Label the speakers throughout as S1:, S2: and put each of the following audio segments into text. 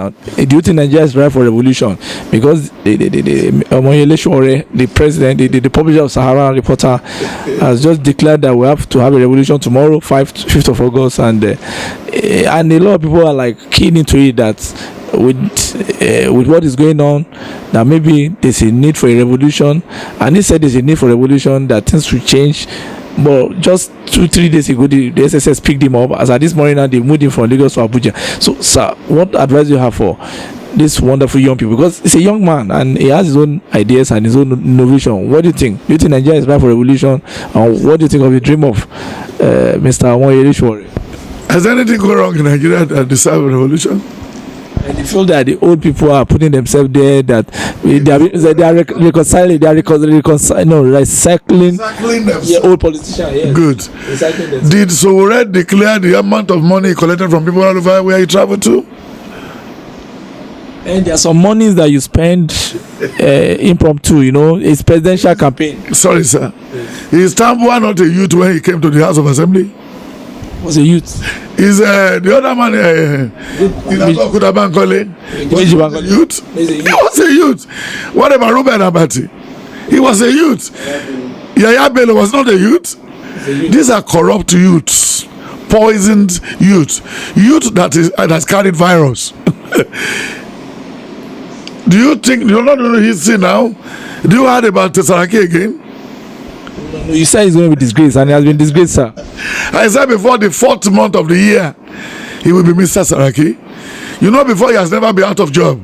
S1: now. Do you think Nigeria is ripe for revolution? Because the president, the publisher of Sahara Reporter, has just declared that we have to have a revolution tomorrow, 5th of August, and a lot of people are like keen into it that with what is going on, that maybe there's a need for a revolution, and he said there's a need for revolution, that things will change. But just 2-3 days ago, the SSS picked him up. As at this morning, now they moved him from Lagos to Abuja. So, sir, what advice do you have for this wonderful young people? Because he's a young man and he has his own ideas and his own innovation. What do you think? Do you think Nigeria is ripe for revolution? And what do you think of the dream of Mr. Omoyele Sowore?
S2: Has anything gone wrong in Nigeria that deserves a revolution?
S1: And they feel that the old people are putting themselves there, that they are reconciling, recycling
S2: themselves.
S1: Yeah, old politicians. Yes.
S2: Good. Did Sowore declare the amount of money he collected from people all over where he traveled to?
S1: And there are some monies that you spend impromptu, it's presidential campaign.
S2: Sorry, sir. Is Tambuwa not a youth when he came to the House of Assembly?
S1: Was a youth.
S2: Is the other man Kutabankole? Youth? He was a youth. What about Ruben Abati? He was a youth. Yaya Bello was not a youth. These are corrupt youths, poisoned youth that has carried virus. Do you think you're not going to history now? Do you heard about Tesaraki again?
S1: You said he's going to be disgraced, and he has been disgraced, sir.
S2: I said before the 4th month of the year, he will be Mr. Saraki. Before he has never been out of job.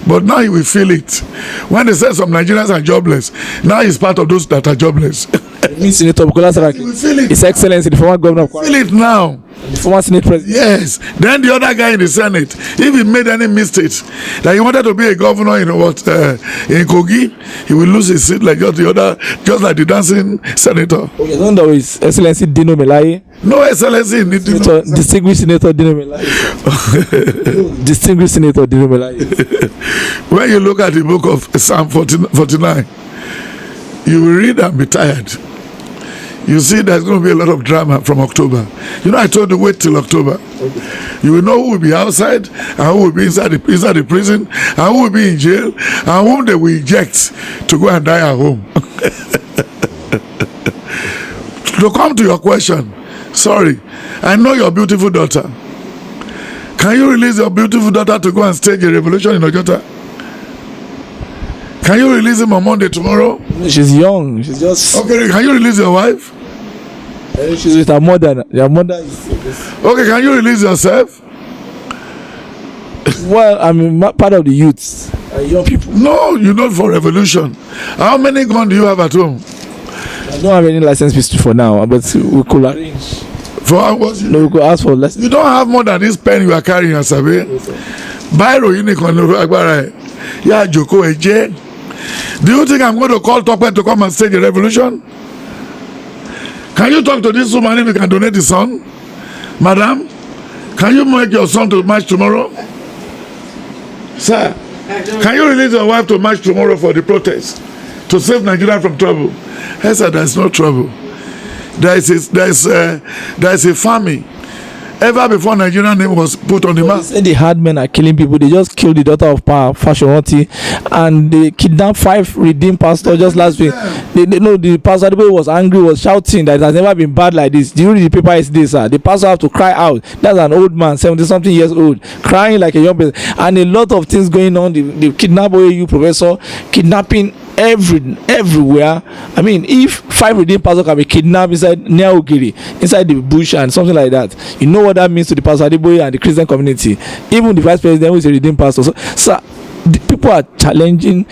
S2: But now he will feel it. When they say some Nigerians are jobless, now he's part of those that are jobless.
S1: It means Senator Bukola Saraki.
S2: He will feel it.
S1: His Excellency, the former governor of Kwara.
S2: Feel it now.
S1: The former Senate President.
S2: Yes. Then the other guy in the Senate, if he made any mistakes, that he wanted to be a governor in Kogi, he will lose his seat like just like the dancing senator.
S1: Okay, no wonder His Excellency Dino Melaye.
S2: No excellency in it.
S1: Distinguished Senator Dino Melaye. Distinguished Senator Dino Melaye.
S2: When you look at the book of Psalm 49, you will read and be tired. You see, there's going to be a lot of drama from October. I told you wait till October. Okay. You will know who will be outside and who will be inside the prison and who will be in jail and whom they will eject to go and die at home. To come to your question, sorry, I know your beautiful daughter. Can you release your beautiful daughter to go and stage a revolution in Ojota? Can you release him on Monday tomorrow?
S1: She's young. She's just...
S2: Okay, can you release your wife?
S1: She's with her mother. Your mother is...
S2: Okay, can you release yourself?
S1: Well, I'm part of the youths. Young people.
S2: No, you're not for revolution. How many guns do you have at home?
S1: I don't have any license pistol for now, but we could arrange.
S2: For what?
S1: No, we could ask for less.
S2: You don't have more than this pen you are carrying, Asabe. Biro unicorn agbára. Yeah, Joko Eje. Do you think I'm going to call Tokwe to come and stage a revolution? Can you talk to this woman if you can donate the son? Madam, can you make your son to march tomorrow? Sir, can you release your wife to march tomorrow for the protest? To save Nigeria from trouble? I said there's no trouble. There is a famine. Ever before Nigerian name was put on the map.
S1: They said the hard men are killing people. They just killed the daughter of Fashionati, and they kidnapped 5 redeemed pastors just last week. The pastor was angry, was shouting that it has never been bad like this. Do you read the paper yesterday, sir? The pastor have to cry out. That's an old man, 70-something years old, crying like a young person, and a lot of things going on. The kidnap OAU professor, kidnapping everywhere. I mean, if 5 redeemed pastors can be kidnapped inside Neogiri, inside the bush and something like that, you know what that means to the Pastor Adeboye and the Christian community. Even the vice president who is a redeemed pastor. So the people are challenging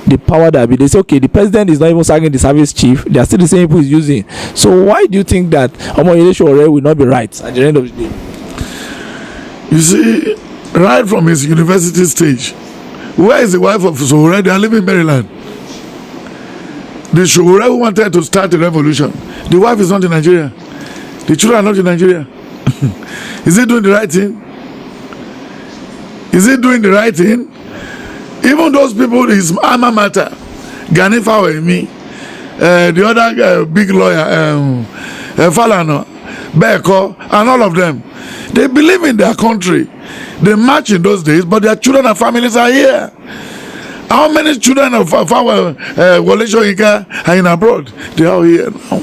S1: the power that be. They say, okay, the president is not even sagging the service chief. They are still the same people he's using. So why do you think that Omoyele Sowore will not be right at the end of the day?
S2: You see, right from his university stage, where is the wife of Sowore? They are living in Maryland. The Sowore who wanted to start a revolution, the wife is not in Nigeria. The children are not in Nigeria. Is he doing the right thing? Is he doing the right thing? Even those people, his alma mater, Gani Fawemi, the other big lawyer, Falana, Beko, and all of them. They believe in their country. They march in those days, but their children and families are here. How many children of our Wole Soyinka are in abroad? They are here now.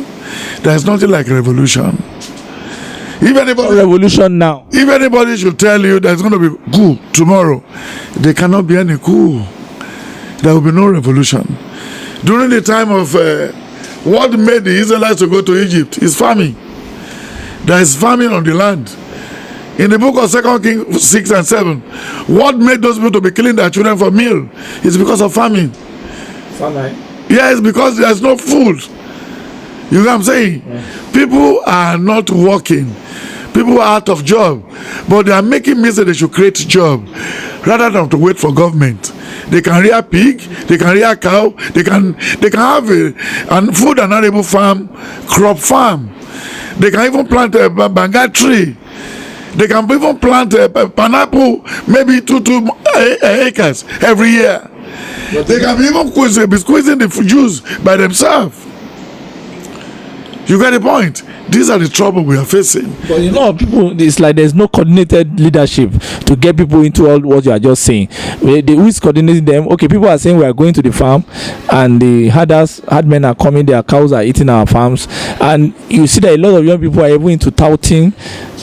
S2: There is nothing like revolution. If anybody,
S1: revolution now.
S2: If anybody should tell you there's going to be coup tomorrow, there cannot be any coup. There will be no revolution. During the time of what made the Israelites to go to Egypt is famine. There is famine on the land. In the book of 2 Kings 6 and 7, what made those people to be killing their children for meal is because of famine.
S1: Famine?
S2: Yes, because there's no food. You know what I'm saying? Yeah. People are not working. People are out of job. But they are making me say they should create job rather than to wait for government. They can rear pig, they can rear cow, they can have a food and arable farm, crop farm. They can even plant a banga tree. They can even plant a pineapple, maybe 2 acres every year. But they can even be squeezing the juice by themselves. You get the point? These are the trouble we are facing.
S1: But you know, people, it's like there's no coordinated leadership to get people into all what you are just saying. Who is coordinating them? Okay, people are saying we are going to the farm, and the herdmen are coming, their cows are eating our farms, and you see that a lot of young people are even into touting.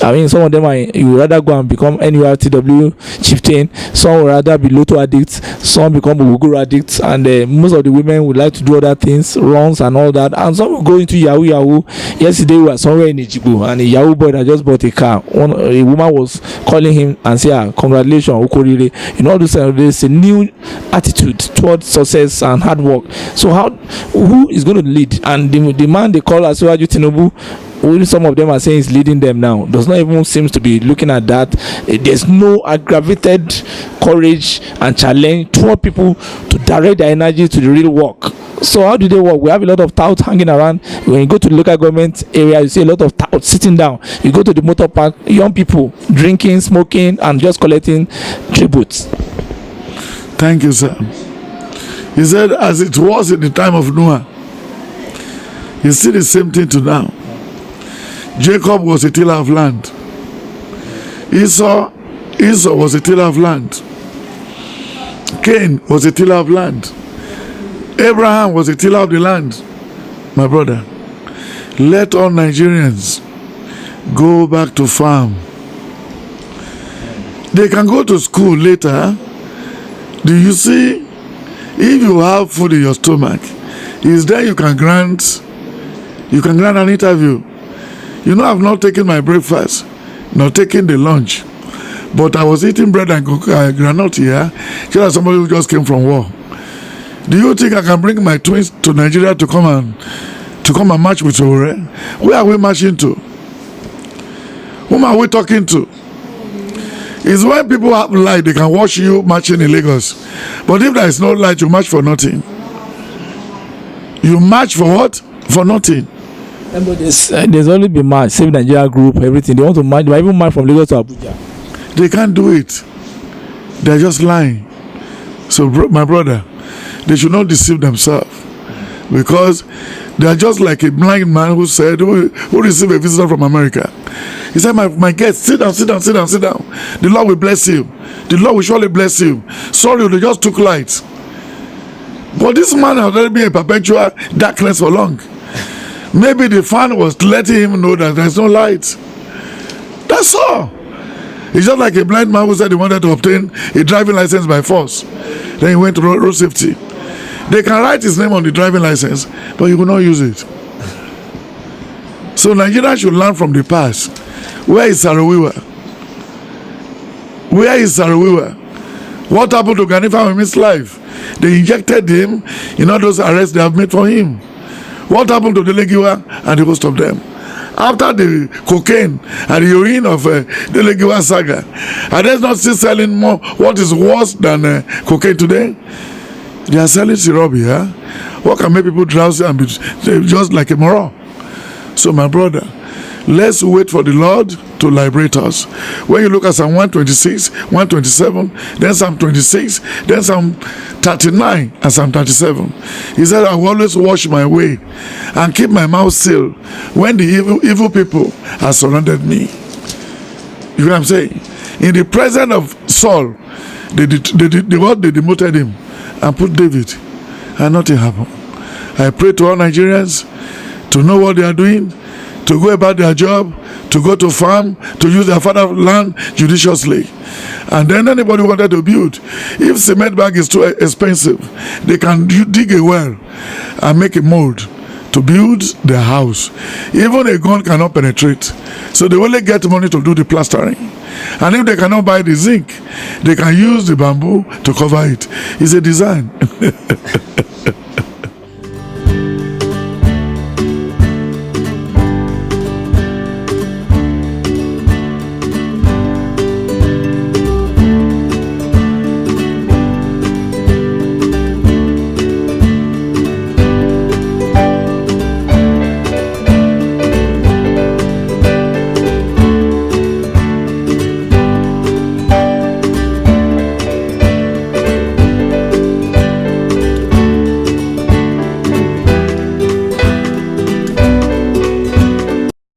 S1: I mean, some of them you would rather go and become NURTW chieftain, some would rather be Lotto addicts, some become Uguru addicts, and most of the women would like to do other things, runs and all that, and some will go into Yahoo. Yesterday we were somewhere in Ijibu, and a Yahoo boy that just bought a car, a woman was calling him and saying, congratulations, Okorire. You know, there's a new attitude towards success and hard work. So who is going to lead? And the man they call Asiwaju Tinubu, some of them are saying is leading them now, does not even seem to be looking at that. There's no aggravated courage and challenge toward people to direct their energy to the real work. So how do they work? We have a lot of touts hanging around. When you go to the local government area, you see a lot of touts sitting down. You go to the motor park, young people drinking, smoking, and just collecting tributes.
S2: Thank you, sir. He said, as it was in the time of Noah, you see the same thing to now. Jacob was a tiller of land. Esau was a tiller of land. Cain was a tiller of land. Abraham was a tiller of the land. My brother, let all Nigerians go back to farm. They can go to school later. Do you see? If you have food in your stomach, is there you can grant an interview. You know, I've not taken my breakfast, not taken the lunch, but I was eating bread and granola here, just like somebody who just came from war. Do you think I can bring my twins to Nigeria to come and march with Ore? Where are we marching to? Whom are we talking to? It's when people have light, they can watch you marching in Lagos. But if there is no light, you march for nothing. You march for what? For nothing.
S1: But there's only been march, Save Nigeria group, everything. They want to march, they even march from Lagos to Abuja.
S2: They can't do it. They're just lying. So, my brother, they should not deceive themselves, because they are just like a blind man who said, who received a visitor from America. He said, my guest, sit down. The Lord will bless you. The Lord will surely bless you. Sorry, they just took light. But this man has already been in perpetual darkness for long. Maybe the fan was letting him know that there's no light. That's all. It's just like a blind man who said he wanted to obtain a driving license by force. Then he went to road safety. They can write his name on the driving license, but he will not use it. So Nigeria should learn from the past. Where is Sarawiwa? Where is Sarawiwa? What happened to Gani Fawemi's life? They injected him in all those arrests they have made for him. What happened to Delegiwa and the host of them? After the cocaine and the urine of Delegiwa saga, are they not still selling more? What is worse than cocaine today? They are selling syrup here. What can make people drowsy and be just like a moron? So, my brother, let's wait for the Lord to liberate us. When you look at Psalm 126, 127, then Psalm 26, then Psalm 39 and Psalm 37, he said, I will always watch my way and keep my mouth still when the evil people have surrounded me. You know what I'm saying? In the presence of Saul, they demoted him and put David, and nothing happened. I pray to all Nigerians to know what they are doing, to go about their job, to go to farm, to use their father's land judiciously. And then anybody wanted to build, if cement bag is too expensive, they can dig a well and make a mold to build their house. Even a gun cannot penetrate. So they only get money to do the plastering. And if they cannot buy the zinc, they can use the bamboo to cover it. It's a design.